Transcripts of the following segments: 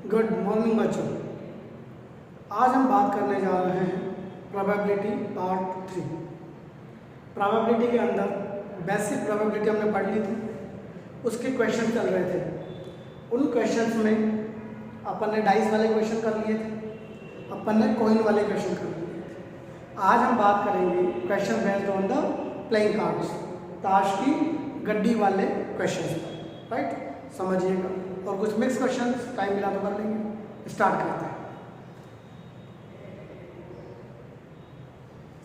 Good morning बच्चों। आज हम बात करने जा रहे हैं प्रोबेबिलिटी पार्ट 3। प्रोबेबिलिटी के अंदर बेसिक प्रोबेबिलिटी हमने पढ़ ली थी, उसके क्वेश्चन चल रहे थे। उन क्वेश्चंस में अपन ने डाइस वाले क्वेश्चन कर लिए थे, अपन ने कॉइन वाले क्वेश्चन कर लिए थे। आज हम बात करेंगे question based on the playing cards, ताश की गड्डी वाले क्वेश्चन पर, राइट। समझिएगा, और कुछ मिक्स क्वेश्चन टाइम मिला तो कर लेंगे। स्टार्ट करते हैं।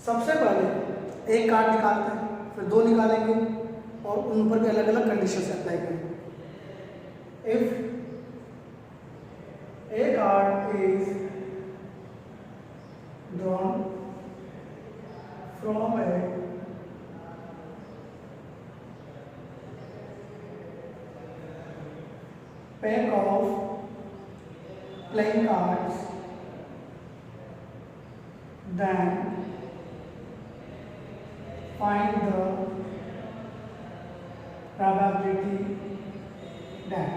सबसे पहले एक कार्ड निकालते हैं, फिर दो निकालेंगे और उन पर भी अलग अलग कंडीशन अप्लाई करेंगे। If a card is drawn from a pack of playing cards, then find the probability that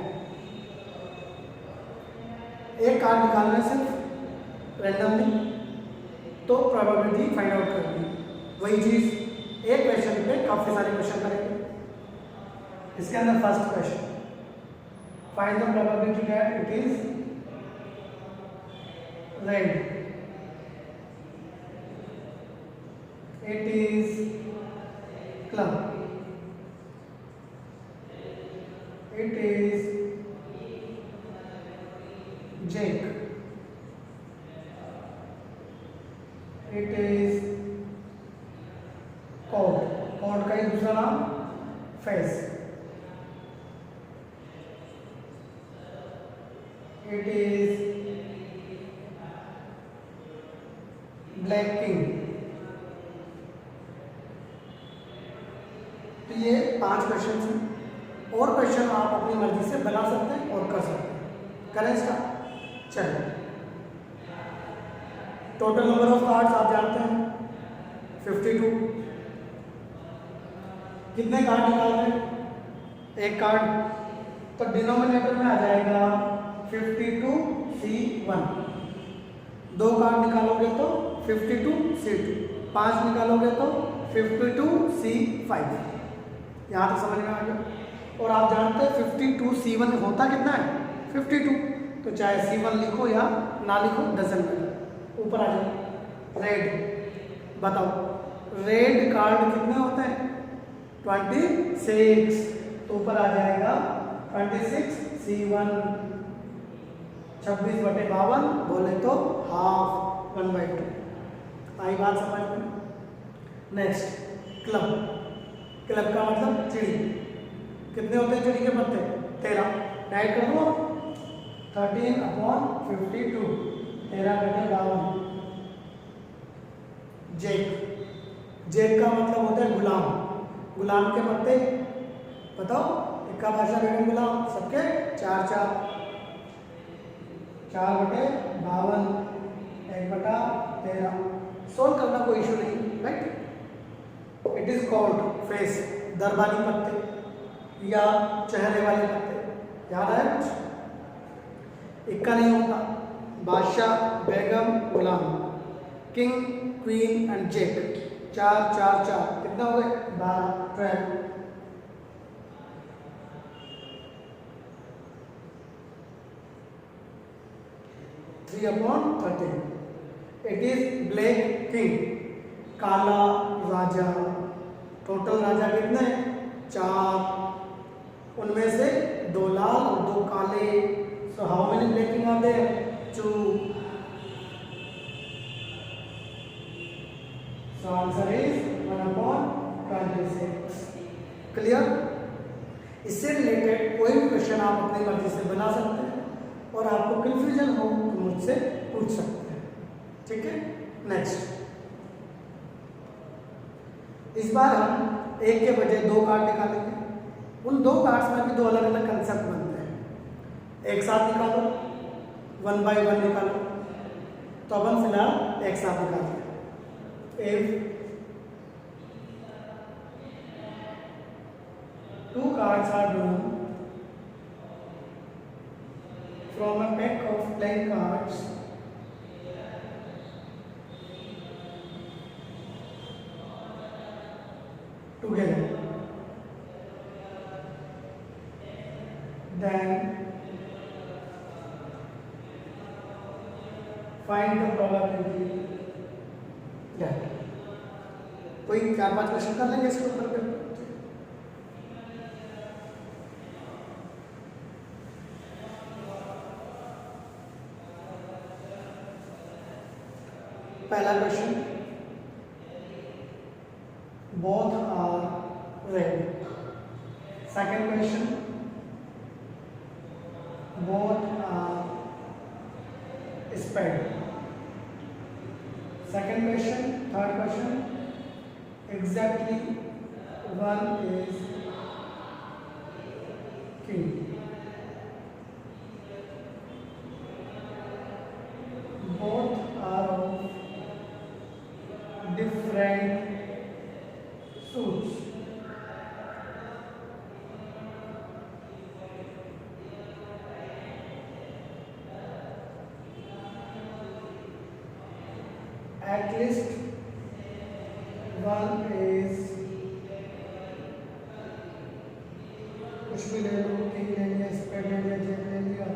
एक कार्ड निकालने से रैंडमली तो प्रोबेबिलिटी फाइंड आउट करनी है। वही चीज एक क्वेश्चन पे काफी सारे क्वेश्चन करेंगे। इसके अंदर first question, find the probability that it is red, it is club, it is Jake, it is code, code का ही दूसरा नाम face, it is black king। तो ये 5 क्वेश्चन हैं, और क्वेश्चन आप अपनी मर्जी से बना सकते हैं और कर सकते हैं। करें स्टार्ट। चलिए, टोटल नंबर ऑफ कार्ड्स आप जानते हैं 52। कितने कार्ड निकाल रहे हैं? एक कार्ड, तो डिनोमिनेटर में आ जाएगा 52C1। दो कार्ड निकालोगे तो 52C2, 5 निकालोगे तो 52C5। यहाँ तक समझ में आ गया। और आप जानते हैं 52C1 होता कितना है? 52। तो चाहे C1 लिखो या ना लिखो, डजन में। ऊपर आ जाओ, रेड बताओ, रेड कार्ड कितने होते हैं? 26। तो ऊपर आ जाएगा 26C1, 26/52 बोले तो हाफ, 1/2। आई बात समझ में? Next, club. क्लब का मतलब चिड़ी। कितने होते हैं चिड़ी के पत्ते? 13। डाइट कर दो, 13/52, 13/52। जेक, जेक का मतलब होता है गुलाम। गुलाम के पत्ते बताओ, इक्का भाषा बेगम गुलाम सबके 4/4, 4/52, 1/13। सोल्व करना कोई इशू नहीं, right. It is called face, दरबारी पत्ते या चेहरे वाले पत्ते। याद आया कुछ? इक्का नहीं होता। बादशाह, बेगम, गुलाम, किंग, क्वीन एंड जेक। 4 4 4 कितना हो गए? 12। 3/13। इट इज ब्लैक किंग, काला राजा। टोटल राजा कितने? 4। उनमें से 2 लाल और 2 काले। So how many black king are there? 2. So answer is 1/26. Clear? इससे रिलेटेड कोई भी क्वेश्चन आप अपनी मर्जी से बना सकते हैं, और आपको कंफ्यूजन हो तो मुझसे पूछ सकते हैं। ठीक है, नेक्स्ट। इस बार हम एक के बजाय 2 कार्ड निकालेंगे। उन 2 कार्ड्स में भी 2 अलग अलग कंसेप्ट बनते हैं। एक साथ निकालो, 1 by 1 निकालो। तो अपन फिलहाल एक साथ निकालते हैं। If 2 cards are drawn from a pack of playing cards together, then find the probability that. कोई 4-5 क्वेश्चन कर लेंगे इसके ऊपर पे। पहला question, both are red. Second question, both are spade. Second question, third question, exactly one is king. Both are of different suits. At least one is, कुछ भी ले लो, किंग ले लिया, स्पेड ले लिया, जेब ले लिया,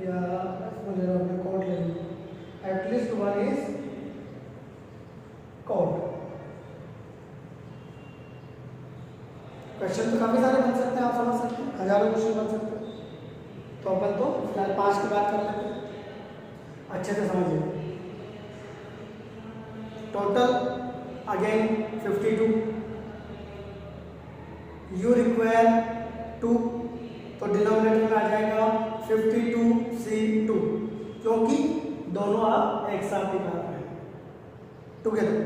या इसको ले लो, अपने कोर्ट ले लिया। At least one is court. Question तो काफी सारे बन सकते हैं, आप समझ सकते हैं, हजारों क्वेश्चन बन सकते हैं। तो अपन तो फिलहाल 5 की बात कर लेते हैं, अच्छे से समझिए। टोटल अगेन 52, यू रिक्वायर 2, तो डिनोमिनेटर में आ जाएगा 52C2, क्योंकि दोनों आप एक साथ निकाल रहे हैं टुगेदर,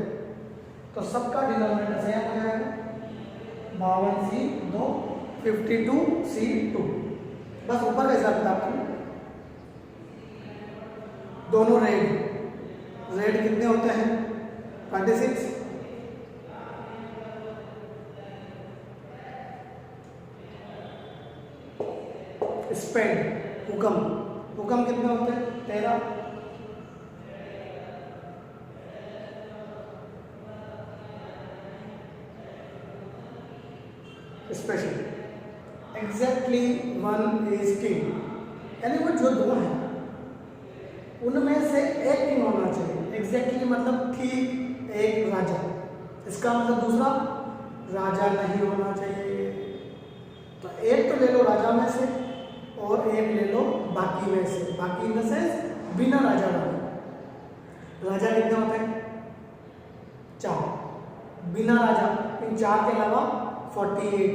तो सबका डिनोमिनेटर सेम हो जाएगा 52C2, 52C2। बस ऊपर का हिसाब किताब करना। दोनों रेड कितने होते हैं? 26। स्पेड हुक्म कितने होते हैं? 13। Special exactly one is king, यानी वो जो दो हैं उनमें से एक किंग होना चाहिए। एग्जैक्टली मतलब ठीक एक राजा, इसका मतलब दूसरा राजा नहीं होना चाहिए। तो एक तो ले लो राजा में से और एक ले लो बाकी में से, बाकी में से बिना राजा वाले। राजा कितने होते हैं? 4, बिना राजा इन 4 के अलावा 48।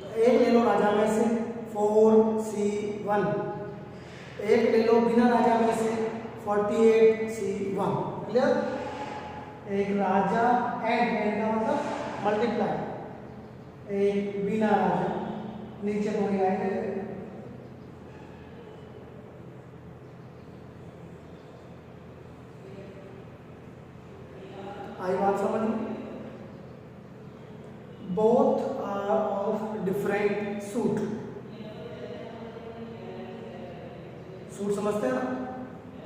तो एक ले लो राजा में से 4C1, एक ले लो बिना राजा में से 48C1। क्लियर? एक राजा एंड का मतलब मल्टीप्लाई, एक बिना राजा, नीचे थोड़ी आएंगे। आई बात समझ में? Both are of different suit. Suit समझते हैं ना?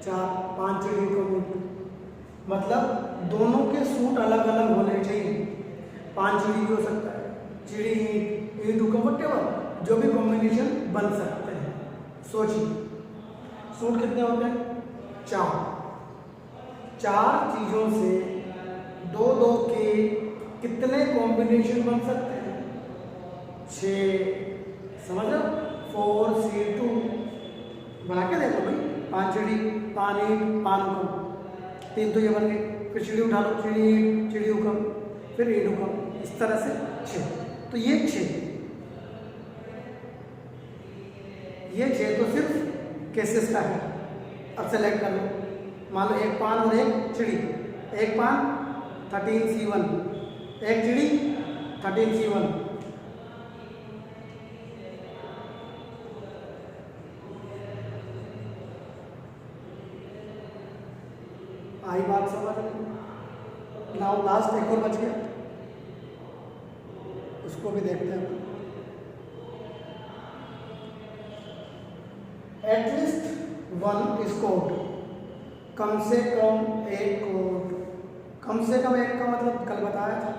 4-5 चिड़ियों का मूट, मतलब दोनों के सूट अलग अलग होने चाहिए। 5 चिड़ी भी हो सकता है, चिड़ी ईंट हुक्म वटेवर, जो भी कॉम्बिनेशन बन सकते हैं। सोचिए सूट कितने होते हैं? 4 चीजों से 2 के कितने कॉम्बिनेशन बन सकते हैं? 6। समझ लो? 4C2 बना के देखो भाई, 5 चिड़ी, 5 ईंट, 5 हुक्म, 3 तो ये बन गए। फिर चिड़ी उठा लो, चिड़ी ईंट, चिड़ी हुक्म, फिर ईंट हुक्म, इस तरह से 6। तो ये 6 तो सिर्फ केसेस का है। अब सेलेक्ट कर लो, मान लो एक पान और एक चिड़ी, एक पान 13C1, एक चिड़ी 13C1। आई बात समझ? नाउ लास्ट एक और बच गया, उसको भी देखते हैं। एटलीस्ट वन इज कोड, कम से कम एक कोड। कम से कम एक का मतलब कल बताया था,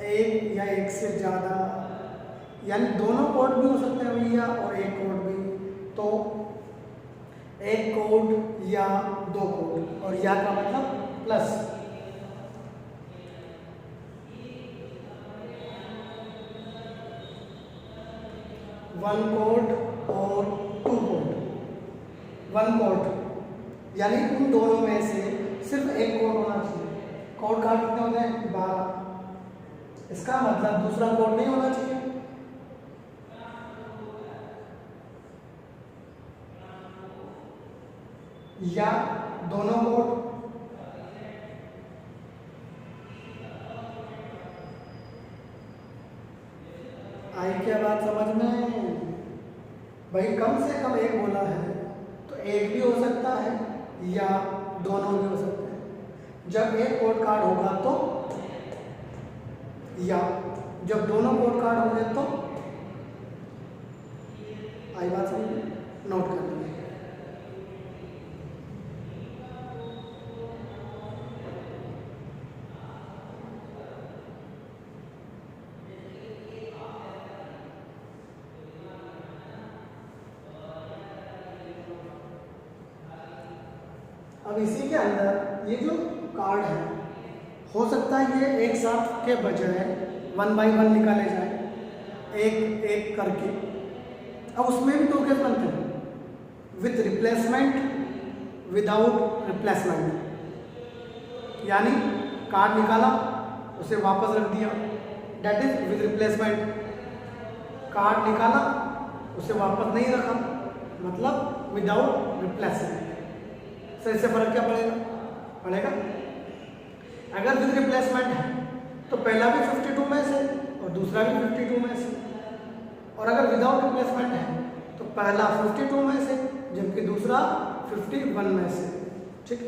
एक या एक से ज़्यादा, यानी दोनों कोड भी हो सकते हैं भैया और एक कोड भी। तो एक कोड या दो कोड, और या का मतलब प्लस। वन कोड और टू कोड। वन कोड यानी उन दोनों में से सिर्फ एक कोड होना चाहिए। कोड कार्ड कितने होते हैं? 12। इसका मतलब दूसरा कोड नहीं होना चाहिए। या दोनों कोड, आई क्या बात समझ में? भाई कम से कम एक बोला है तो एक भी हो सकता है या दोनों भी हो सकते हैं। जब एक कोड कार्ड होगा तो या, जब दोनों कोड कार्ड होंगे तो, आई बात समझ में? नोट कर लीजिए। अब इसी के अंदर ये जो कार्ड है, हो सकता है ये एक साथ के बजाय 1 बाई 1 निकाले जाए, एक एक करके। अब उसमें भी दो केस बनते हैं, विथ रिप्लेसमेंट, विदाउट रिप्लेसमेंट। यानी कार्ड निकाला, उसे वापस रख दिया, that is with replacement. Card निकाला, उसे वापस नहीं रखा, मतलब विदाउट रिप्लेसमेंट। सर इससे फर्क क्या पड़ेगा? अगर विद रिप्लेसमेंट है तो पहला भी 52 में से और दूसरा भी 52 में से, और अगर विदाउट रिप्लेसमेंट है तो पहला 52 में से जबकि दूसरा 51 में से। ठीक,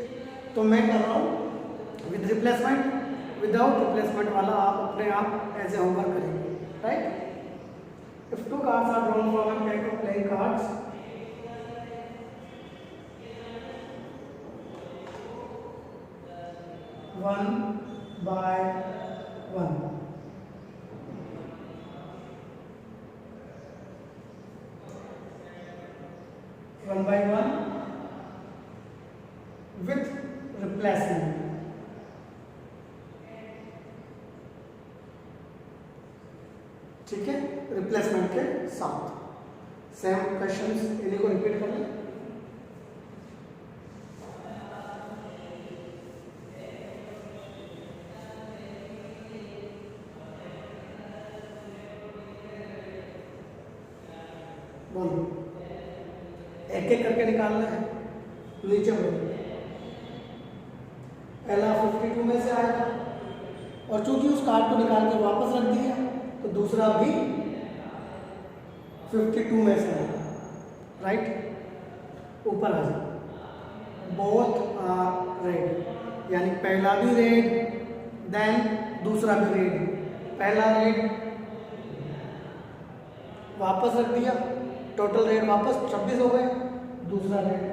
तो मैं कर रहा हूँ विद रिप्लेसमेंट, विदाउट रिप्लेसमेंट वाला आप अपने आप एज ए होमवर्क करेंगे, right. If two cards are drawn from a pack of playing cards, one by one, one by one with replacement. ठीक है, रिप्लेसमेंट के साथ। सेम क्वेश्चंस इन्हीं को रिपीट कर लें। बोलो, एक एक करके निकालना है। नीचे बोलो, पहला 52 में से आएगा, और चूंकि उस कार्ड को निकाल के वापस रख दिया तो दूसरा भी 52 में से आएगा, राइट। ऊपर आ जाए, बोथ आर रेड, यानी पहला भी रेड, देन दूसरा भी रेड। पहला रेड वापस रख दिया, टोटल रेड वापस 26 हो गए। दूसरा रेड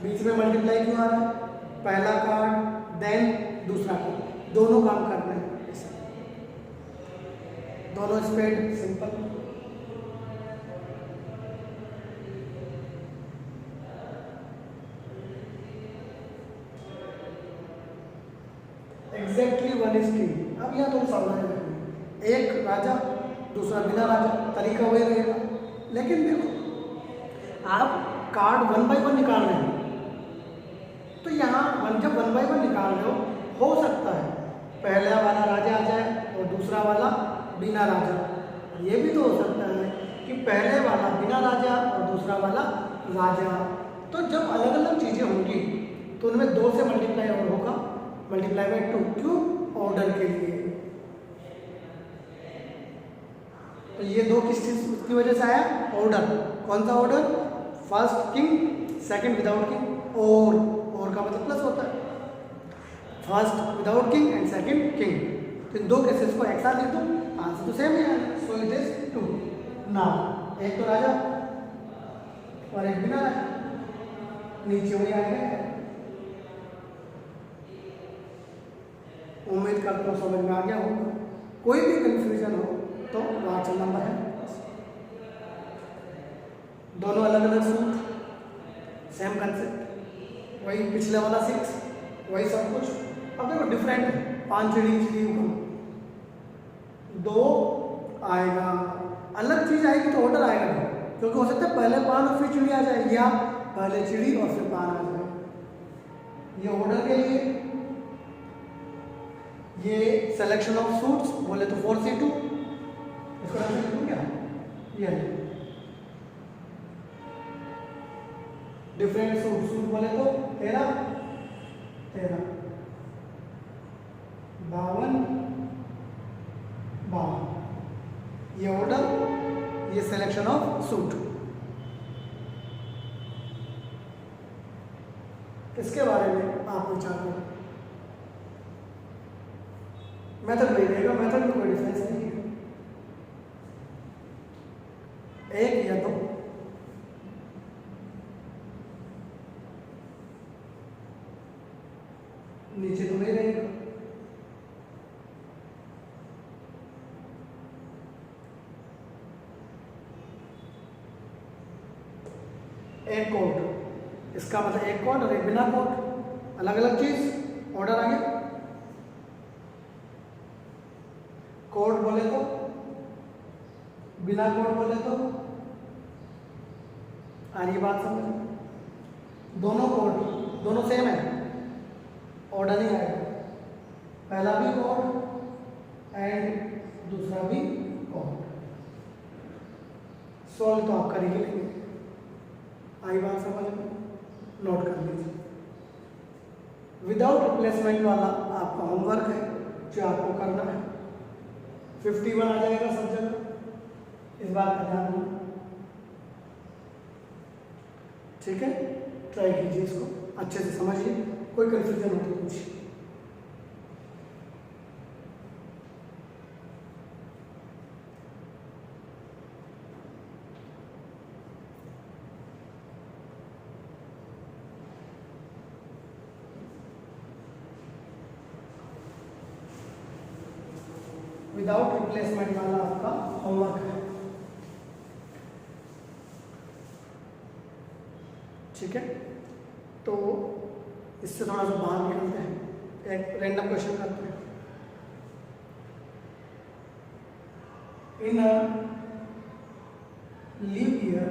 बीच में मल्टीप्लाई क्यों आ रहा है? पहला कार्ड देन दूसरा कार्ड, दोनों काम करना है, दोनों स्पेड सिंपल। एग्जैक्टली 1:3। अब यह तुम सावधान रखना, एक राजा दूसरा बिना राजा, तरीका वही रहेगा। लेकिन देखो, आप कार्ड 1 बाई 1 निकाल रहे हैं तो यहाँ जब 1 बाई 1 निकाल रहे हो सकता है पहला वाला राजा आ जाए और दूसरा वाला बिना राजा। ये भी तो हो सकता है कि पहले वाला बिना राजा और दूसरा वाला राजा। तो जब अलग अलग चीज़ें होंगी तो उनमें 2 से मल्टीप्लाई और होगा, मल्टीप्लाई बाई 2। क्यों? ऑर्डर के लिए। तो ये 2 किस चीज़ की वजह से आया? ऑर्डर। कौन सा order? First king, second without king. और का मतलब प्लस होता है, first without king and second king. तो इन 2 केसेस को एक साथ लिख दो, आंसर तो सेम है। So it is 2। नाउ एक तो राजा और एक बिना रखे, नीचे वही आएगा। उम्मीद करता हूँ समझ में आ गया होगा। कोई भी कंफ्यूजन हो तो व्हाट्सएप नंबर है। दोनों अलग अलग सूट, सेम कंसेप्ट, वही पिछले वाला 6, वही सब कुछ। अब देखो डिफरेंट है, 5 चिड़ी ऊपर 2 आएगा, अलग चीज आएगी तो ऑर्डर आएगा नहीं, क्योंकि हो सकता है पहले पान और फिर चिड़ी आ जाए, या पहले चिड़ी और फिर पान आ जाए। ये ऑर्डर के लिए। ये सिलेक्शन ऑफ सूट्स बोले तो 4C2, इसको ऐसे लिखूं क्या, ये डिफरेंट सूट बोले तो 13, 52, ये ऑर्डर, ये सिलेक्शन ऑफ सूट। इसके बारे में आप विचार करें। मेथड नहीं रहेगा, मेथड में कोई डिफरेंस नहीं है, 1 या 2। नीचे तो नहीं रहेगा। एक कोड, इसका मतलब एक कोड और एक बिना कोड, अलग अलग चीज। ऑर्डर आ गया। कोड बोले तो, बिना कोड बोले तो, आ रही बात समझ। दोनों कोड, दोनों सेम है, ऑर्डर नहीं आएगा। पहला भी कोड एंड दूसरा भी कोड। सॉल्व तो आप करेंगे नहीं, आई बात समझ में, नोट कर लीजिए। विदाउट रिप्लेसमेंट वाला आपका होमवर्क है जो आपको करना है। 51 आ जाएगा सब जगह, इस बात का ध्यान रखना। ठीक है, ट्राई कीजिए, इसको अच्छे से समझिए, कोई कंफ्यूजन हो तो पूछिए। विदाउट रिप्लेसमेंट वाला आपका होमवर्क है। ठीक है, तो इससे थोड़ा सा बाहर निकलते हैं, एक रैंडम क्वेश्चन करते हैं। In a leap year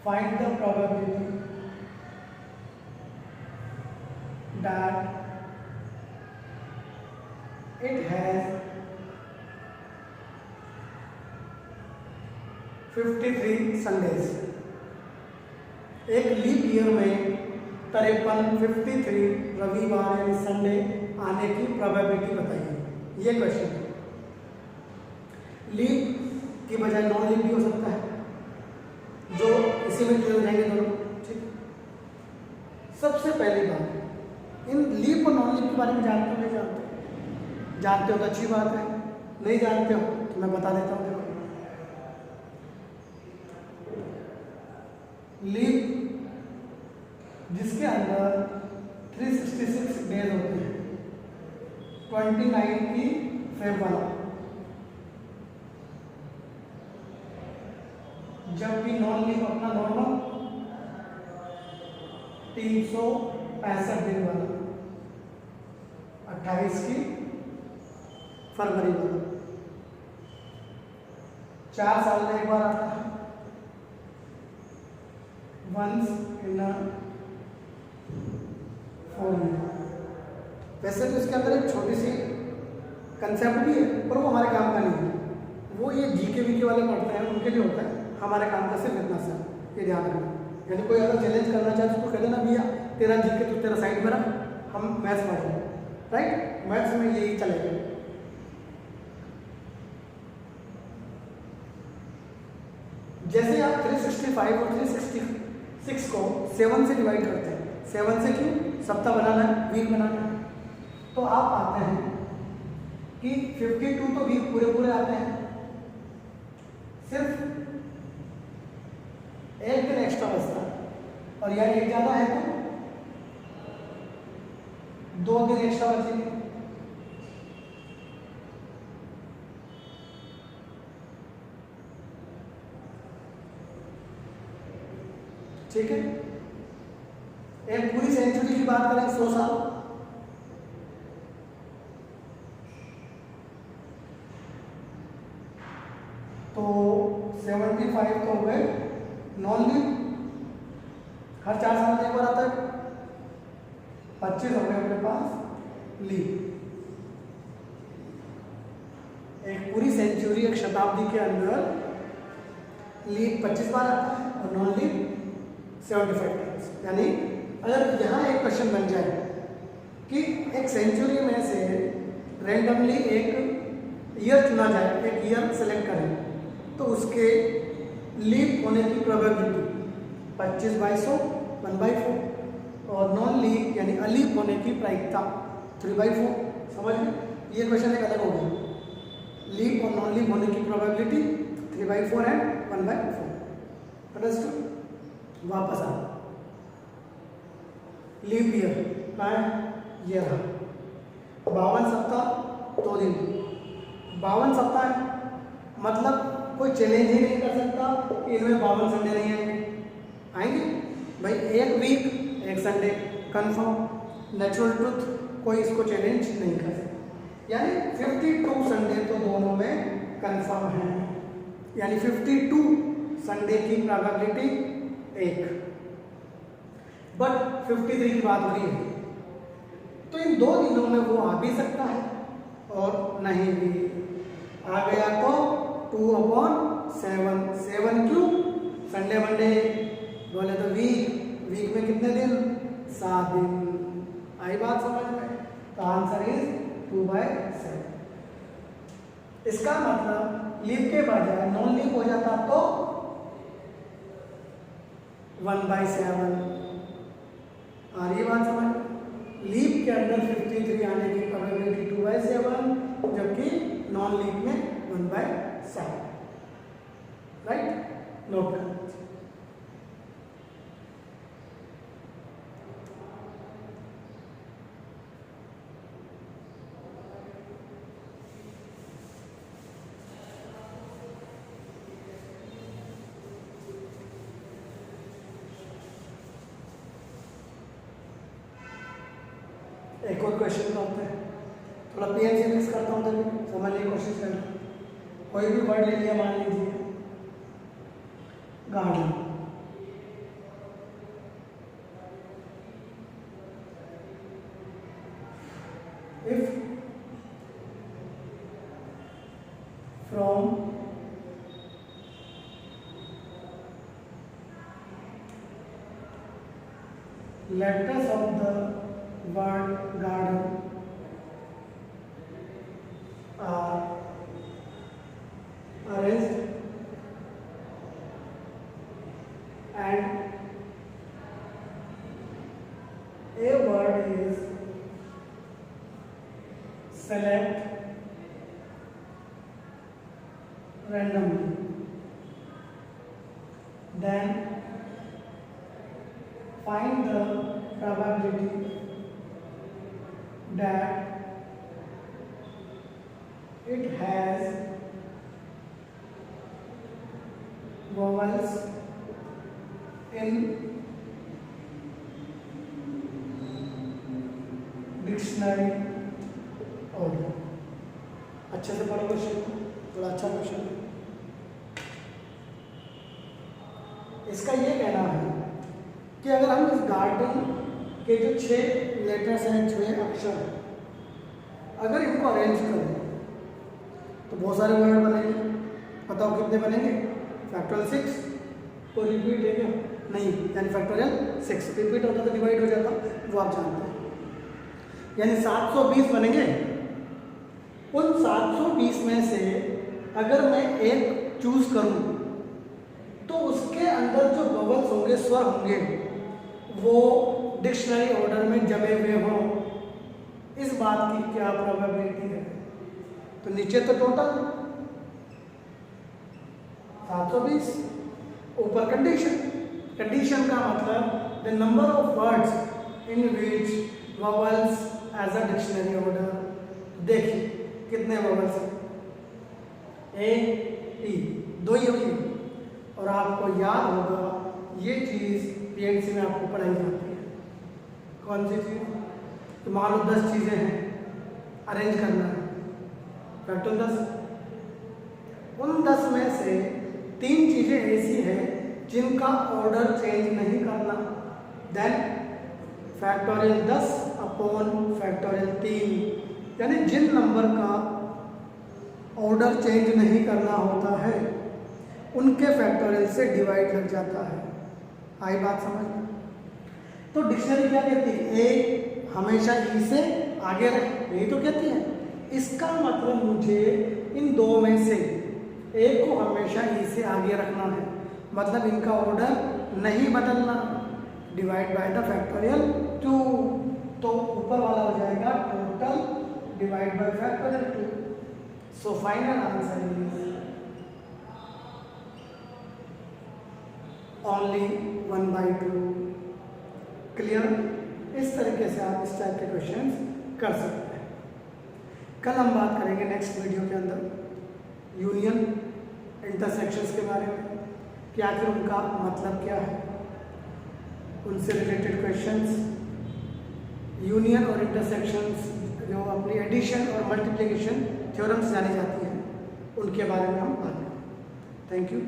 find the probability that it has 53 Sundays. एक लीप ईयर में 53 रविवार यानी संडे आने की प्रोबेबिलिटी बताइए। ये क्वेश्चन है। लीप की बजाय नॉन लीप भी हो सकता है, जो इसी में क्लियर हो जाएंगे दोनों। ठीक, सबसे पहली बात, इन लीप और नॉन लीप के बारे में जानते हो नहीं जानते? जानते हो तो अच्छी बात है, नहीं जानते हो तो मैं बता देता हूँ। देखो, लीप जिसके अंदर 366 डेज होते हैं, 29 की फेब वाला, जबकि नॉन लीप अपना नॉर्मल 365 दिन वाला, 28 की फरवरी वाला, 4 साल में एक बार आता है, वंस इन 4 ईयर। वैसे तो इसके अंदर एक छोटी सी कंसेप्ट भी है, पर वो हमारे काम का नहीं है, वो ये जीके वीके वाले पढ़ते हैं उनके लिए होता है, हमारे काम का सिर्फ इतना सा, ये ध्यान रखना। यानी कोई अगर चैलेंज करना चाहे तो कह देना भैया तेरा जीके तो तेरा साइड में रख, हम मैथ्स पढ़ रहे हैं, राइट? मैथ्स में यही चलेगा। जैसे आप 365 और 366 को 7 से डिवाइड करते हैं, 7 से क्यों? सप्ताह बनाना है, वीक बनाना है, तो आप आते हैं कि 52 तो वीक पूरे पूरे आते हैं। सिर्फ एक दिन एक्स्ट्रा बचता है, और यहाँ एक ज़्यादा है तो 2 दिन एक्स्ट्रा बचेंगे। ठीक है, एक पूरी सेंचुरी की बात करें 100 साल, तो 75 तो हो गए नॉन लीव, हर 4 साल में एक बार आता है, 25 हो गए अपने पास लीव। एक पूरी सेंचुरी, एक शताब्दी के अंदर लीव 25 बार आता है और नॉन लीव 75 टाइम्स। यानी अगर यहाँ एक क्वेश्चन बन जाए कि एक सेंचुरी में से रैंडमली एक ईयर चुना जाए, एक ईयर सेलेक्ट करें, तो उसके लीव होने की प्रोबेबिलिटी 25/100 1/4, और नॉन लीव यानी अलीव होने की प्रायिकता 3/4। समझ गए? ये क्वेश्चन एक अलग हो गया, लीव और नॉन लीव होने की प्रोबेबिलिटी 3/4 एंड 1/4। अंडरस्टूड? वापस आ लीव ईयर कहाँ है? ये रहा, 52 सप्ताह 2 दिन, 52 सप्ताह है, मतलब कोई चैलेंज ही नहीं कर सकता कि इनमें 52 संडे नहीं आएंगे भाई, एक वीक एक संडे कंफर्म, नेचुरल ट्रुथ, कोई इसको चैलेंज नहीं कर सकता। यानी 52 संडे तो दोनों में कंफर्म है, यानी 52 संडे की प्रोबेबिलिटी 1। बट 53 की बात हो रही है, तो इन 2 दिनों में वो आ भी सकता है और नहीं भी आ गया तो 2/7। 7 क्यों? संडे मंडे बोले तो वीक में कितने दिन? 7 दिन। आई बात समझ में? तो आंसर इज 2/7। इसका मतलब लीव के बजाय नॉन लीव हो जाता तो 1/7। आ रही बात समझ? लीव के अंदर 53 आने की प्रोबेबिलिटी 2/7, जबकि नॉन लीव में 1/7। राइट? नोट कर। एक और क्वेश्चन करते हैं, थोड़ा पीएनसी मिक्स करता हूँ, तभी समझने की कोशिश करना। कोई भी वर्ड ले लिया, मान लीजिए garden, if from letters of the word garden are arranged and a word is select randomly, then find the probability that it has vowels in dictionary order। अच्छे से पढ़ो क्वेश्चन को, थोड़ा अच्छा क्वेश्चन है। इसका ये कहना है कि अगर हम इस गार्डन के जो 6 लेटर्स हैं, 6 अक्षर हैं, अगर इनको अरेंज करें तो बहुत सारे वर्ड बनेंगे। बताओ कितने बनेंगे? फैक्टोरियल 6 को रिपीट है क्या? नहीं, यानी फैक्टोरियल 6 रिपीट होता तो डिवाइड हो जाता, वो आप जानते हैं। यानी 720 बनेंगे। उन 720 में से अगर मैं एक चूज करूं तो उसके अंदर जो वोवेल्स होंगे, स्वर होंगे, वो डिक्शनरी ऑर्डर में जमे हुए हों। इस बात की क्या प्रोबेबिलिटी है? तो नीचे तो टोटल 720, ऊपर कंडीशन, कंडीशन का मतलब the number of words in which vowels as a dictionary order. देखिए कितने वॉवल्स हैं, ए ई, दो ही हुई। और आपको याद होगा ये चीज़ पीएनसी में आपको पढ़ाई जाती है। कौन सी चीज़? तो मान लो 10 चीज़ें हैं, अरेंज करना है, फैक्टर 10। उन 10 में से 3 चीज़ें ऐसी हैं जिनका ऑर्डर चेंज नहीं करना, देन फैक्टोरियल 10 अपॉन फैक्टोरियल 3, यानी जिन नंबर का ऑर्डर चेंज नहीं करना होता है उनके फैक्टोरियल से डिवाइड लग जाता है। आई बात समझ में? तो डिक्शनरी क्या कहती है? ए हमेशा ई से आगे रहे, यही तो कहती है। इसका मतलब मुझे इन दो में से एक को हमेशा ई से आगे रखना है, मतलब इनका ऑर्डर नहीं बदलना। डिवाइड बाय द फैक्टोरियल 2, तो ऊपर वाला हो जाएगा total divide by factorial 2। So final answer is only 1/2। Clear? इस तरीके से आप इस टाइप के क्वेश्चंस कर सकते हैं। कल हम बात करेंगे नेक्स्ट वीडियो के अंदर यूनियन इंटरसेक्शंस के बारे में, कि आखिर उनका मतलब क्या है, उनसे रिलेटेड क्वेश्चंस, यूनियन और इंटरसेक्शंस जो अपनी एडिशन और मल्टीप्लिकेशन थ्योरम्स जानी जाती हैं उनके बारे में हम बात करेंगे। Thank you.